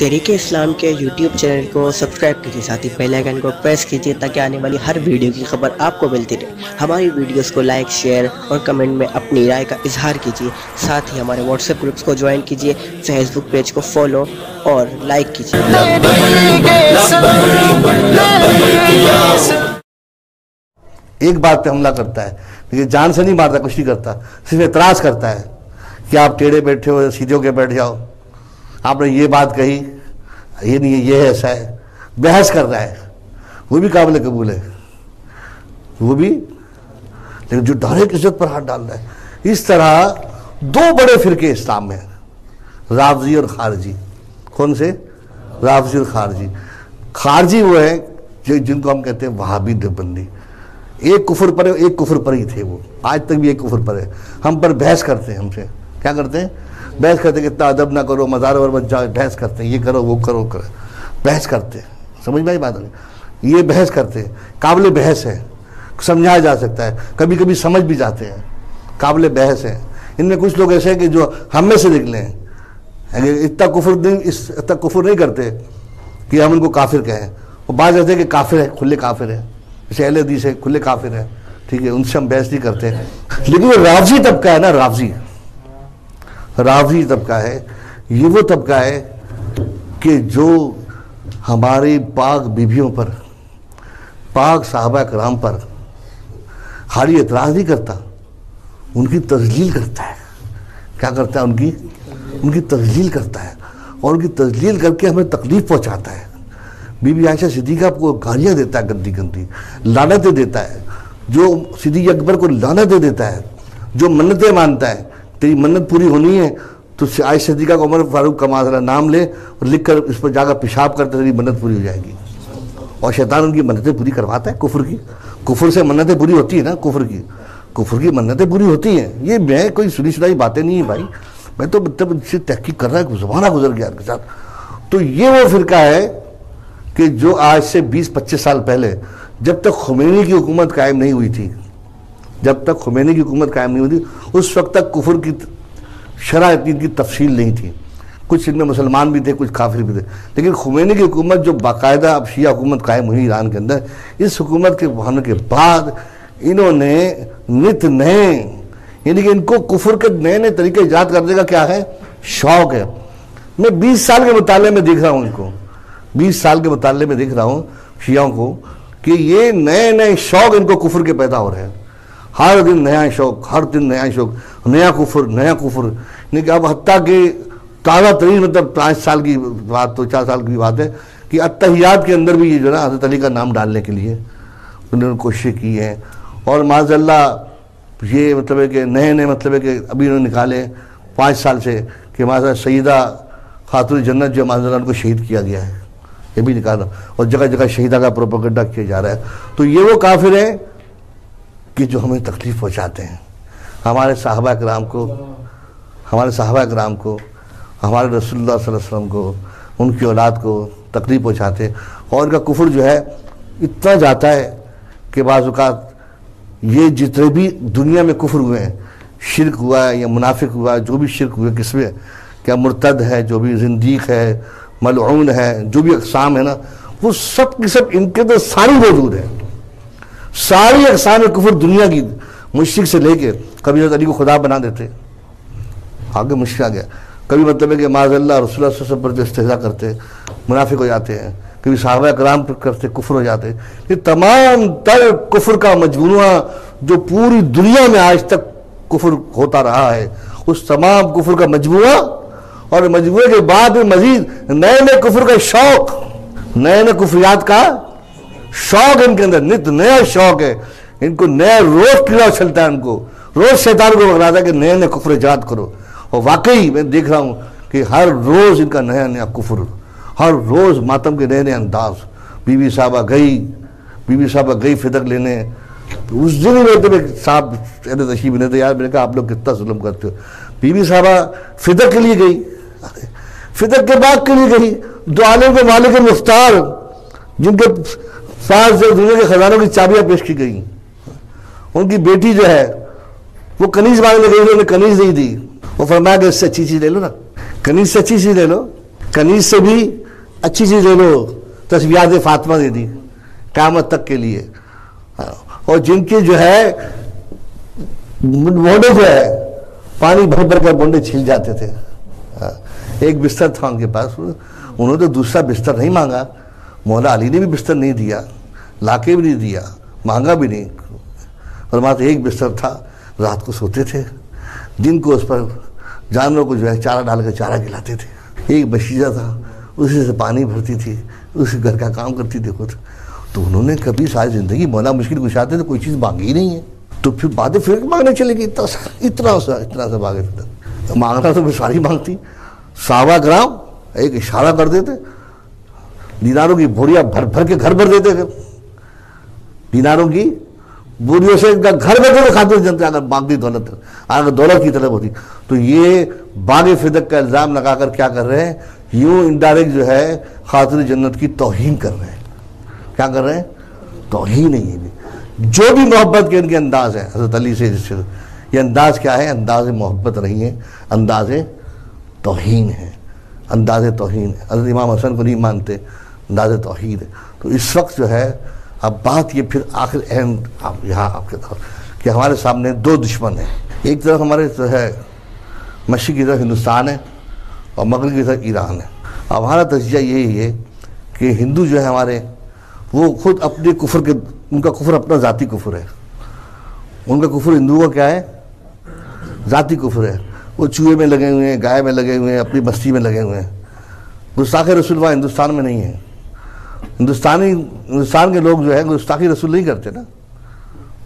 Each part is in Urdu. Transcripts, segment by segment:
تحریک اسلام کے یوٹیوب چینل کو سبسکرائب کیجیے، ساتھ ہی بیل آئیکن کو پریس کیجیے تاکہ آنے والی ہر ویڈیو کی خبر آپ کو ملتی رہے۔ ہماری ویڈیوز کو لائک، شیئر اور کمنٹ میں اپنی رائے کا اظہار کیجیے۔ ساتھ ہی ہمارے واٹس ایپ گروپس کو جوائن کیجیے، فیس بک پیج کو فالو اور لائک کیجیے۔ ایک بات پہ حملہ کرتا ہے لیکن جان سے نہیں مارتا، کچھ نہیں کرتا، صرف اعتراض کرتا ہے کہ آپ ٹیڑھے بیٹھے ہو، سیدھے ہو کے بیٹھ جاؤ، آپ نے یہ بات کہی، یہ نہیں ہے، یہ ایسا ہے، بحث کر رہا ہے، وہ بھی قابل قبول ہے، وہ بھی، لیکن جو ڈائریکٹ عزت پر ہاتھ ڈال رہا ہے۔ اس طرح دو بڑے فرقے اسلام میں ہیں، رافضی اور خارجی۔ کون سے؟ رافضی اور خارجی۔ خارجی وہ ہیں جن کو ہم کہتے ہیں وہابی دیوبندی، ایک کفر پر ہے، ایک کفر پر ہی تھے وہ، آج تک بھی ایک کفر پر ہے۔ ہم پر بحث کرتے ہیں، ہم سے کیا کرتے ہیں؟ بحث کرتے ہیں کہ اتنا ادب نہ کرو، مزار پر مت جاؤ، بحث کرتے ہیں، یہ کرو وہ کرو، بحث کرتے ہیں۔ سمجھ میں آئی بات نہیں؟ یہ بحث کرتے ہیں، قابل بحث ہے، سمجھایا جا سکتا ہے، کبھی کبھی سمجھ بھی جاتے ہیں، قابل بحث ہے۔ ان میں کچھ لوگ ایسے ہیں کہ جو ہم میں سے نکلے ہیں، اتنا کفر نہیں کرتے کہ ہم ان کو کافر کہیں، وہ بعض ایسے کہ کافر ہے، کھلے کافر ہے، جیسے اہل حدیث ہے، کھلے کافر ہے، ٹھیک ہے، ان سے ہم بحث نہیں کرتے۔ لیکن وہ رافضی طبقہ ہے نا، رافضی طبقہ ہے، یہ وہ طبقہ ہے کہ جو ہماری پاک بیویوں پر، پاک صحابہ کرام پر خالی اعتراض نہیں کرتا، ان کی تذلیل کرتا ہے۔ کیا کرتا ہے؟ ان کی تذلیل کرتا ہے، اور ان کی تذلیل کر کے ہمیں تکلیف پہنچاتا ہے۔ بی بی عائشہ صدیقہ کو گالیاں دیتا ہے، گندی گندی لعنتیں دیتا ہے، جو صدیق اکبر کو لعنتیں دیتا ہے، جو منتیں مانتا ہے، تیری منت پوری ہونی ہے تو عائشہ صدیقہ کو عمر فاروق کا معذرہ نام لے اور لکھ کر اس پر جا کر پیشاب کرتے تیری منت پوری ہو جائے گی۔ اور شیطان ان کی منتیں پوری کرواتا ہے، کفر کی، کفر سے منتیں پوری ہوتی ہیں نا، کفر کی منتیں پوری ہوتی ہیں۔ یہ میں کوئی سنی سنائی باتیں نہیں ہیں بھائی، میں تو مطلب اس سے تحقیق کر رہا ہے، زمانہ گزر گیا ان کے ساتھ۔ تو یہ وہ فرقہ ہے کہ جو آج سے 20-25 سال پہلے، جب تک خمینی کی حکومت قائم نہیں ہوئی تھی، اس وقت تک کفر کی شرح اتنی کی تفصیل نہیں تھی، کچھ ان میں مسلمان بھی تھے، کچھ کافر بھی تھے، لیکن خمینی کی حکومت جو باقاعدہ اب شیعہ حکومت قائم ہوئی ایران کے اندر، اس حکومت کے ہونے کے بعد انہوں نے نت نئے، یعنی کہ ان کو کفر کے نئے نئے طریقے ایجاد کرنے کا کیا ہے؟ شوق ہے۔ میں 20 سال کے مطالعے میں دیکھ رہا ہوں ان کو، 20 سال کے مطالعے میں دیکھ رہا ہوں شیعوں کو، کہ یہ نئے نئے شوق ان کو کفر کے پیدا ہو رہے ہیں، ہر دن نیا شوق، ہر دن نیا شوق، نیا کفر، نہیں کہ اب حتیٰ کہ تازہ ترین مطلب 5 سال کی بات تو 4 سال کی بات ہے کہ اتحیات کے اندر بھی یہ جو نا حضرت علی کا نام ڈالنے کے لیے انہوں نے کوششیں کی ہیں۔ اور معاذ اللہ یہ مطلب ہے کہ نئے مطلب ہے کہ ابھی انہوں نے نکالے 5 سال سے کہ معاذ اللہ سیدہ خاتون جنت جو معاذ اللہ ان کو شہید کیا گیا ہے، یہ بھی نکالا، اور جگہ جگہ شہیدہ کا پروپیگنڈا کیا جا رہا ہے۔ تو یہ وہ کافر ہیں کہ جو ہمیں تکلیف پہنچاتے ہیں، ہمارے صحابہ کرام کو، ہمارے رسول اللہ صلی اللہ علیہ وسلم کو، ان کی اولاد کو تکلیف پہنچاتے ہیں۔ اور ان کا کفر جو ہے اتنا جاتا ہے کہ بعض اوقات یہ جتنے بھی دنیا میں کفر ہوئے ہیں، شرک ہوا ہے یا منافق ہوا ہے، جو بھی شرک ہوئے، کس میں کیا مرتد ہے، جو بھی زندیق ہے، ملعون ہے، جو بھی اقسام ہے نا، وہ سب کی سب ان کے تو ساری موجود ہے، ساری اقسام کفر دنیا کی، مشرک سے لے کے، کبھی حضرت علی کو خدا بنا دیتے، آگے مشرک آ گیا، کبھی مطلب ہے کہ معاذ اللہ رسول اللہ صلی اللہ علیہ وسلم پر جو استہزاء کرتے منافق ہو جاتے ہیں، کبھی صحابہ کرام پر کرتے کفر ہو جاتے ہیں۔ یہ تمام تر کفر کا مجموعہ جو پوری دنیا میں آج تک کفر ہوتا رہا ہے، اس تمام کفر کا مجموعہ، اور مجموعے کے بعد میں مزید نئے کفر کا شوق، نئے کفریات کا شوق ان کے اندر، نت نیا شوق ہے ان کو، نیا روز کیڑا چلتا ہے ان کو، روز شیطان کو بغلاتا ہے کہ نئے کفر ایجاد کرو۔ اور واقعی میں دیکھ رہا ہوں کہ ہر روز ان کا نیا کفر، ہر روز ماتم کے نئے انداز۔ بی بی صاحبہ گئی فدق لینے، اس دن ہی میرے صاحب تشریف نہیں تھے، یار میں نے کہا آپ لوگ کتنا ظلم کرتے ہو۔ بی بی صاحبہ فدق کے لیے گئی، فدق کے باغ کے لیے گئی، دو عالم کے مالک مختار جن کے ساتھ سے دنیا کے خزانوں کی چابیاں پیش کی گئی، ان کی بیٹی جو ہے وہ کنیز مانگنے گئی، انہوں نے کنیز نہیں دی، وہ فرمایا کہ اس سے اچھی چیز لے لو نا، کنیز سے اچھی چیز لے لو، کنیز سے بھی اچھی چیز لے لو، تسبیحات فاطمہ دے دی قیامت تک کے لیے. اور جن کے جو ہے بونڈے جو ہے پانی بھر بھر کر بونڈے چھل جاتے تھے. ایک بستر تھا ان کے پاس، انہوں نے تو دوسرا بستر نہیں مانگا، مولا علی نے بھی بستر نہیں دیا، لاکے بھی نہیں دیا، مانگا بھی نہیں. فرماتے ایک بستر تھا، رات کو سوتے تھے، دن کو اس پر جانوروں کو جو ہے چارہ ڈال کر چارہ کھلاتے تھے. ایک بشیزہ تھا، اسی سے پانی بھرتی تھی، اسی گھر کا کام کرتی تھی خود. تو انہوں نے کبھی ساری زندگی مولا مشکل کشاتے تو کوئی چیز مانگی ہی نہیں ہے. تو پھر باتیں پھر مانگنے چلے گی، اتنا سا باغے پھر مانگنا تو پھر ساری مانگتی. صحابہ کرام ایک اشارہ کر دیتے، دیناروں کی بھوریاں بھر بھر کے گھر بھر دیتے تھے. دیناروں کی بوریوں سے گھر بیٹھے کھاتے جنتے اگر مانگتی دولت، اگر دولت کی طلب ہوتی. تو یہ باغ فدق کا الزام لگا کر کیا کر رہے ہیں، یوں انڈائریکٹ جو ہے خاطر جنت کی توہین کر رہے ہیں. کیا کر رہے ہیں؟ توہین ہے. یہ بھی جو بھی محبت کے ان کے انداز ہے حضرت علی سے، یہ انداز کیا ہے؟ انداز محبت نہیں ہے، انداز توہین ہے. انداز توہین ہے. حضرت امام حسن کو نہیں مانتے، انداز توہین ہے. تو اس وقت جو ہے اب بات یہ پھر آخر اہم یہاں آپ کے طور کہ ہمارے سامنے دو دشمن ہیں. ایک طرف ہمارے جو ہے مشرق کی طرف ہندوستان ہے اور مغرب کی طرف ایران ہے. اب ہمارا تجزیہ یہی ہے کہ ہندو جو ہے ہمارے، وہ خود اپنے کفر کے، ان کا کفر اپنا ذاتی کفر ہے. ان کا کفر ہندوؤں کا کیا ہے؟ ذاتی کفر ہے. وہ چوہے میں لگے ہوئے ہیں، گائے میں لگے ہوئے ہیں، اپنی بستی میں لگے ہوئے ہیں. گستاخی رسول وہاں ہندوستان میں نہیں ہے. ہندوستان کے لوگ جو ہے گستاخی رسول نہیں کرتے نا،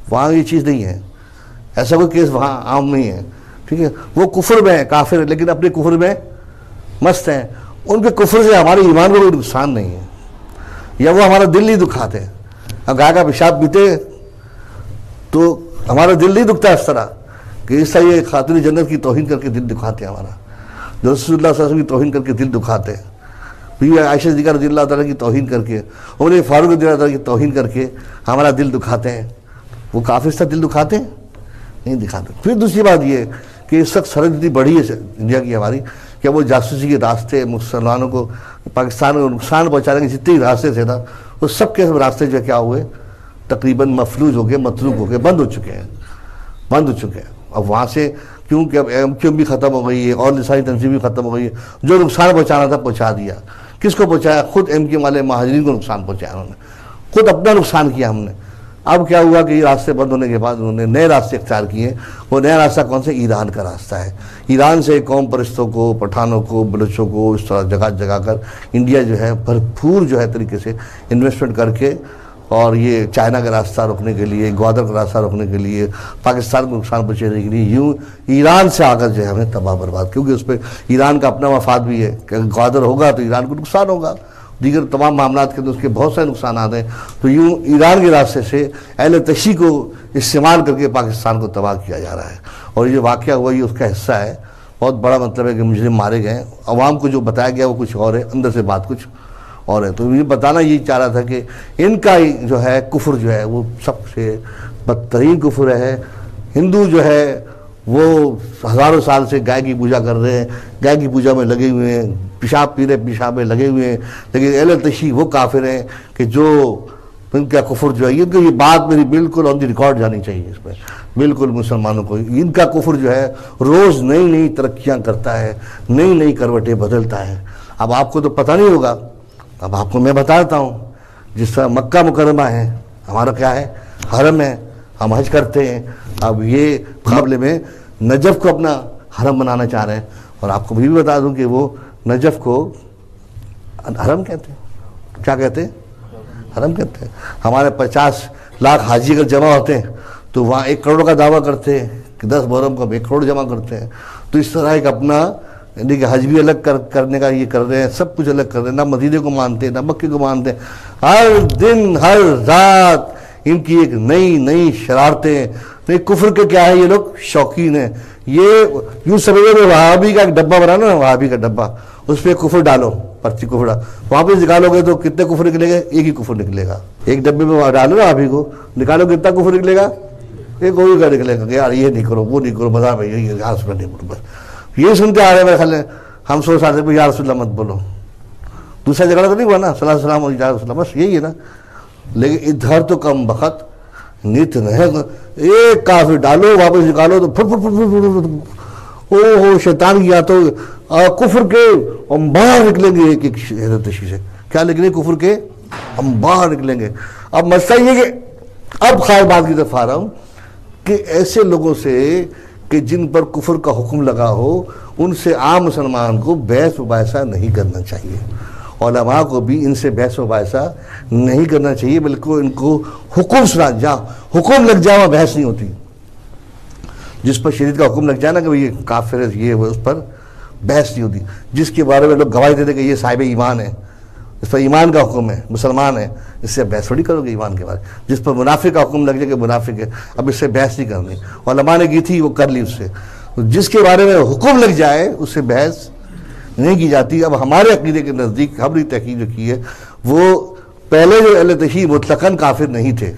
وہاں یہ چیز نہیں ہے. ایسا کوئی کیس وہاں عام نہیں ہے. ٹھیک ہے، وہ کفر میں ہیں، کافر ہیں، لیکن اپنے کفر میں مست ہیں. ان کے کفر سے ہمارے ایمان کو کوئی نقصان نہیں ہے، یا وہ ہمارا دل نہیں دکھاتے. گائے کا پیشاب پیتے تو ہمارا دل نہیں دکھتا اس طرح کہ اس طرح یہ خاتون جنت کی توہین کر کے دل دکھاتے ہیں ہمارا. جو رسول اللہ صلی اللہ علیہ وسلم کی توہین کر کے دل دکھاتے ہیں، بیوی عائشہ صدیقہ رضی اللہ تعالیٰ کی توہین کر کے، عمر فاروق رضی اللہ تعالیٰ کی توہین کر کے ہمارا دل دکھاتے ہیں. وہ کافر سے دل دکھاتے ہیں؟ نہیں دکھاتے. پھر دوسری بات یہ کہ اس وقت سرحد اتنی بڑی ہے انڈیا کی ہماری کہ وہ جاسوسی کے راستے مسلمانوں کو، پاکستان کو نقصان پہنچانے کے جتنے راستے تھے نا، وہ سب کے سب راستے جو کیا ہوئے، تقریباً مفلوج ہو گئے، متروک ہو گئے، بند ہو چکے ہیں. اب وہاں سے کیونکہ اب MQM بھی ختم ہو گئی ہے اور لسانی تنظیم بھی ختم ہو گئی ہے. جو نقصان پہنچانا تھا پہنچا دیا. کس کو پہنچایا؟ خود MQM والے مہاجرین کو نقصان پہنچایا انہوں نے، خود اپنا نقصان کیا ہم نے. اب کیا ہوا کہ یہ راستے بند ہونے کے بعد انہوں نے نئے راستے اختیار کیے. وہ نیا راستہ کون سے؟ ایران کا راستہ ہے. ایران سے قوم پرستوں کو، پٹھانوں کو، بلوچوں کو اس طرح جگہ جگہ کر انڈیا جو ہے بھرپور جو ہے طریقے سے انویسٹمنٹ کر کے، اور یہ چائنا کا راستہ روکنے کے لیے، گوادر کا راستہ روکنے کے لیے، پاکستان کو نقصان پہنچانے کے لیے یوں ایران سے آ کر جو ہے ہمیں تباہ برباد، کیونکہ اس پہ ایران کا اپنا مفاد بھی ہے کہ گوادر ہوگا تو ایران کو نقصان ہوگا، دیگر تمام معاملات کے اندر اس کے بہت سارے نقصانات ہیں. تو یوں ایران کے راستے سے اہل تشیع کو استعمال کر کے پاکستان کو تباہ کیا جا رہا ہے. اور یہ واقعہ ہوا یہ اس کا حصہ ہے. بہت بڑا مطلب ہے کہ مجرم مارے گئے. عوام کو جو بتایا گیا وہ کچھ اور ہے، اندر سے بات کچھ اور ہے. تو یہ بتانا یہی چاہ رہا تھا کہ ان کا جو ہے کفر جو ہے وہ سب سے بدترین کفر ہے. ہندو جو ہے وہ ہزاروں سال سے گائے کی پوجا کر رہے ہیں، گائے کی پوجا میں لگے ہوئے ہیں، پیشاب پی رہے، پیشاب میں لگے ہوئے ہیں. لیکن اہل تشیع وہ کافر ہیں کہ جو ان کا کفر جو ہے، یہ بات میری بالکل آن دی ریکارڈ جانی چاہیے اس پہ، بالکل مسلمانوں کو. ان کا کفر جو ہے روز نئی نئی ترقیاں کرتا ہے، نئی نئی کروٹیں بدلتا ہے. اب آپ کو تو پتہ نہیں ہوگا، اب آپ کو میں بتا دیتا ہوں. جس طرح مکہ مکرمہ ہے، ہمارا کیا ہے؟ حرم ہے، ہم حج کرتے ہیں. اب یہ مقابلے میں نجف کو اپنا حرم بنانا چاہ رہے ہیں. اور آپ کو بھی بتا دوں کہ وہ نجف کو حرم کہتے ہیں. کیا کہتے ہیں؟ حرم کہتے ہیں. ہمارے 50 لاکھ حاجی اگر جمع ہوتے ہیں تو وہاں 1 کروڑ کا دعویٰ کرتے ہیں کہ 10 محرم کو 1 کروڑ جمع کرتے ہیں. تو اس طرح ایک اپنا یعنی کہ حج بھی الگ کرنے کا یہ کر رہے ہیں، سب کچھ الگ کر رہے ہیں. نہ مدینے کو مانتے ہیں، نہ مکے کو مانتے ہیں. ہر دن ہر رات ان کی ایک نئی نئی شرارتیں. کفر کے کیا ہے، یہ لوگ شوقین ہیں. یہ یوں سمجھو کہ وہابی کا ایک ڈبہ بنا نا، وہابی کا ڈبہ، اس پہ کفر ڈالو، پرچی کفر ڈالو. وہاں پہ نکالو گے تو کتنے کفر نکلے گا؟ ایک ہی کفر نکلے گا. ایک ڈبے میں ڈالو نا وہابی کو، نکالو کتنا کفر نکلے گا؟ ایک وہی کا نکلے گا کہ یار یہ نہیں کرو، وہ نہیں کرو، مذہب ہے یہ، یہاں سے نہیں بولو. بس یہ سنتے آ رہے ہیں میرے خیال میں ہم 100 سال سے، یا رسول اللہ مت بولو. دوسرا جھگڑا تو نہیں ہوا نا صلی اللہ علیہ وسلم، بس یہی ہے نا. لیکن ادھر تو کم بخت نت رہے گا، ایک کافر ڈالو واپس نکالو تو پھر او ہو شیطان کیا تو کفر کے ہم باہر نکلیں گے ایک ایک حضرت شیعہ سے. کیا لکھیں گے؟ کفر کے ہم باہر نکلیں گے. اب مسئلہ یہ کہ اب خیر بات کی طرف آ رہا ہوں کہ ایسے لوگوں سے کہ جن پر کفر کا حکم لگا ہو، ان سے عام مسلمان کو بحث مباحثہ نہیں کرنا چاہیے. علماء کو بھی ان سے بحث مباحثہ نہیں کرنا چاہیے، بلکہ ان کو حکم سنا جا، حکم لگ جائے وہاں بحث نہیں ہوتی. جس پر شریعت کا حکم لگ جائے نا کہ یہ کافر ہے یہ وہ، اس پر بحث نہیں ہوتی. جس کے بارے میں لوگ گواہی دیتے کہ یہ صاحب ایمان ہے، اس پر ایمان کا حکم ہے، مسلمان ہے، اس سے بحث تھوڑی کرو گے ایمان کے بارے. جس پر منافق کا حکم لگ جائے کہ منافق ہے، اب اس سے بحث نہیں کرنی. علماء نے کی تھی وہ کر لی اس سے. جس کے بارے میں حکم لگ جائے اس سے بحث نہیں کی جاتی. اب ہمارے عقیدے کے نزدیک ہم نے تحقیق جو کی ہے، وہ پہلے جو اہل تشیع مطلقاً کافر نہیں تھے،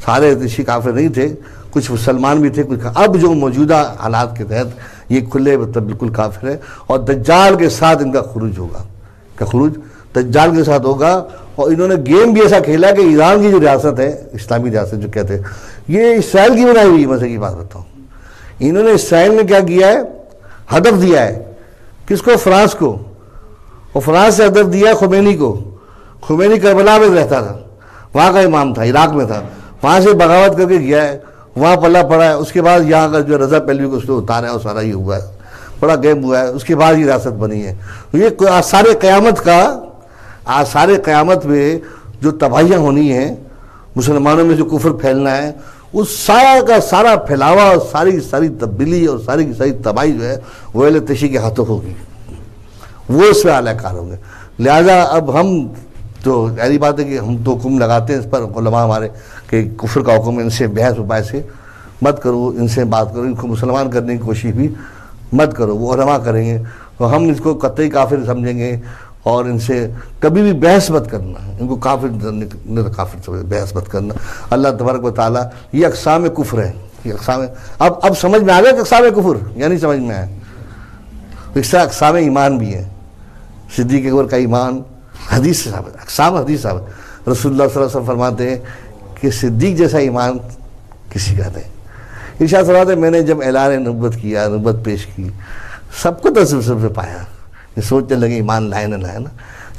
سارے اہل تشیع کافر نہیں تھے، کچھ مسلمان بھی تھے کچھ. اب جو موجودہ حالات کے تحت یہ کھلے مطلب بالکل کافر ہے، اور دجال کے ساتھ ان کا خروج ہوگا. کا خروج دجال کے ساتھ ہوگا. اور انہوں نے گیم بھی ایسا کھیلا کہ ایران کی جو ریاست ہے، اسلامی ریاست جو کہتے ہیں، یہ اسرائیل کی بنائی ہوئی مسئلے کی بات بتاؤں. انہوں نے اسرائیل میں کیا کیا ہے؟ ہدف دیا ہے. کس کو؟ فرانس کو. اور فرانس سے ہدف دیا خمینی کو. خمینی کربلا میں رہتا تھا، وہاں کا امام تھا، عراق میں تھا، وہاں سے بغاوت کر کے گیا ہے، وہاں پلا پڑا ہے. اس کے بعد یہاں کا جو رضا پہلوی کو اس نے اتارا ہے اور سارا یہ ہوا ہے، بڑا گیم ہوا ہے. اس کے بعد یہ ریاست بنی ہے. یہ آثار قیامت کا، آثار قیامت میں جو تباہیاں ہونی ہیں، مسلمانوں میں جو کفر پھیلنا ہے، اس سارا کا سارا پھیلاوا اور ساری کی ساری تبدیلی اور ساری کی ساری تباہی جو ہے وہ اہل تشیع کے ہاتھوں ہوگی، وہ اس میں اعلی کار ہوں گے. لہٰذا اب ہم تو ایسی بات ہے کہ ہم تو حکم لگاتے ہیں اس پر، علماء ہمارے، کہ کفر کا حکم، ان سے بحث وباحث سے مت کرو، ان سے بات کرو، ان کو مسلمان کرنے کی کوشش بھی مت کرو. وہ علماء کریں گے تو ہم اس کو قطعی کافر سمجھیں گے، اور ان سے کبھی بھی بحث مت کرنا، ان کو کافر کافر سمجھ، بحث مت کرنا. اللہ تبارک و تعالیٰ، یہ اقسام کفر ہے، یہ اقسام. اب سمجھ میں آ گیا کہ اقسام کفر یا نہیں سمجھ میں آیا؟ اس طرح اقسام ایمان بھی ہیں. صدیق اکبر کا ایمان حدیث سے ثابت، اقسام حدیث ثابت. رسول اللہ صلی اللہ علیہ وسلم فرماتے ہیں کہ صدیق جیسا ایمان کسی کا نہیں. ارشاد فرماتے ہیں میں نے جب اعلان نبوت کیا، نبوت پیش کی، سب کو تسلسل سے پایا. یہ سوچنے لگے ایمان لائے نہ لائے نا،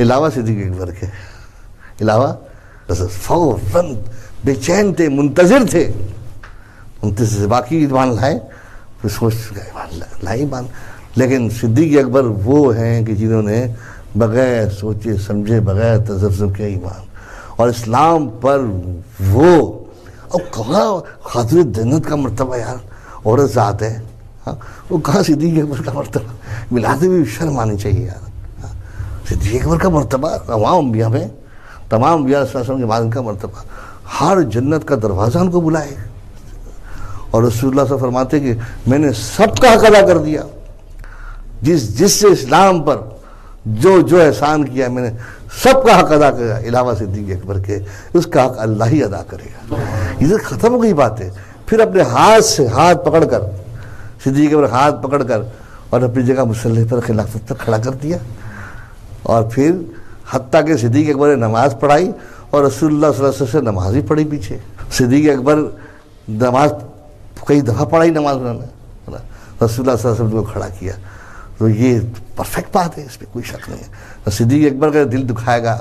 علاوہ صدیق اکبر کے، علاوہ فوراً بے چین تھے، منتظر تھے، منتظر. باقی ایمان لائے پھر سوچ ایمان لائے ایمان. لیکن صدیق اکبر وہ ہیں کہ جنہوں نے بغیر سوچے سمجھے، بغیر تذبذب کے ایمان. اور اسلام پر وہ، اور کہاں خاتون جنت کا مرتبہ یار، عورت ذات ہے، وہ کہاں صدیق اکبر کا مرتبہ؟ ملاتے بھی شرم آنی چاہیے یار. صدیق اکبر کا مرتبہ تمام انبیاء میں، تمام انبیاء صلی اللہ علیہ وسلم کے بعد ان کا مرتبہ، ہر جنت کا دروازہ ان کو بلائے. اور رسول اللہ صلی اللہ علیہ وسلم فرماتے کہ میں نے سب کا حق ادا کر دیا. جس سے اسلام پر جو احسان کیا میں نے سب کا حق ادا کیا، علاوہ صدیق اکبر کے. اس کا حق اللہ ہی ادا کرے گا. یہ ختم ہو گئی بات ہے. پھر اپنے ہاتھ سے ہاتھ پکڑ کر، صدیق اکبر ہاتھ پکڑ کر اور اپنی جگہ مسلح پر خلافت پر کھڑا کر دیا. اور پھر حتیٰ کہ صدیق اکبر نے نماز پڑھائی اور رسول اللہ صلی اللہ علیہ وسلم سے نماز ہی پڑھی پیچھے. صدیق اکبر نماز کئی دفعہ پڑھائی، نماز انہوں نے رسول اللہ صلی اللہ علیہ وسلم کو کھڑا کیا. تو یہ پرفیکٹ بات ہے، اس میں کوئی شک نہیں ہے. صدیق اکبر کا دل دکھائے گا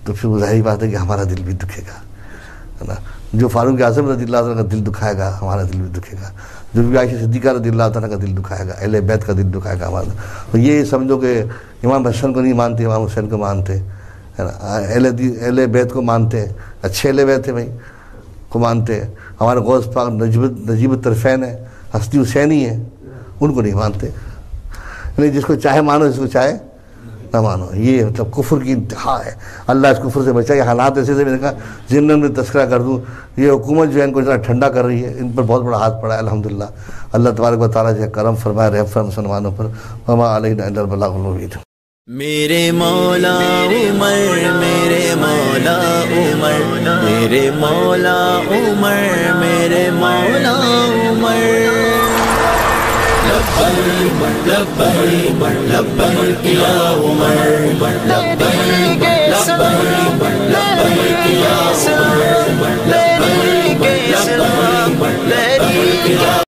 تو پھر وہ ظاہری بات ہے کہ ہمارا دل بھی دکھے گا، ہے نا. جو فاروق اعظم رضی اللہ عنہ کا دل دکھائے گا ہمارا دل بھی دکھے گا. جو بھی عائشہ صدیقہ رضی اللہ عنہ کا دل دکھائے گا، اہل بیت کا دل دکھائے گا ہمارا. تو یہ سمجھو کہ امام حسن کو نہیں مانتے، امام حسین کو مانتے، ہے نا. اہل بیت کو مانتے، اچھے اہل بیت ہیں بھائی کو مانتے. ہمارے غوث پاک نجیب الطرفین ہے، ہستی حسینی ہے، ان کو نہیں مانتے. نہیں، جس کو چاہے مانو، جس کو چاہے نہ مانو. یہ مطلب کفر کی انتہا ہے. اللہ اس کفر سے بچائے. حالات ایسے میں نے کہا جن میں تذکرہ کر دوں. یہ حکومت جو ہے ان کو اتنا ٹھنڈا کر رہی ہے، ان پر بہت بڑا ہاتھ پڑا ہے الحمدللہ. اللہ تبارک و تعالیٰ جو کرم فرمائے، رحم فرمائے مسلمانوں پر. وما علینا الا البلاغ المبین. میرے مولا عمر، میرے مولا عمر، میرے مولا عمر، میرے مولا عمر. لبیک لبیک لبیک یا عمر.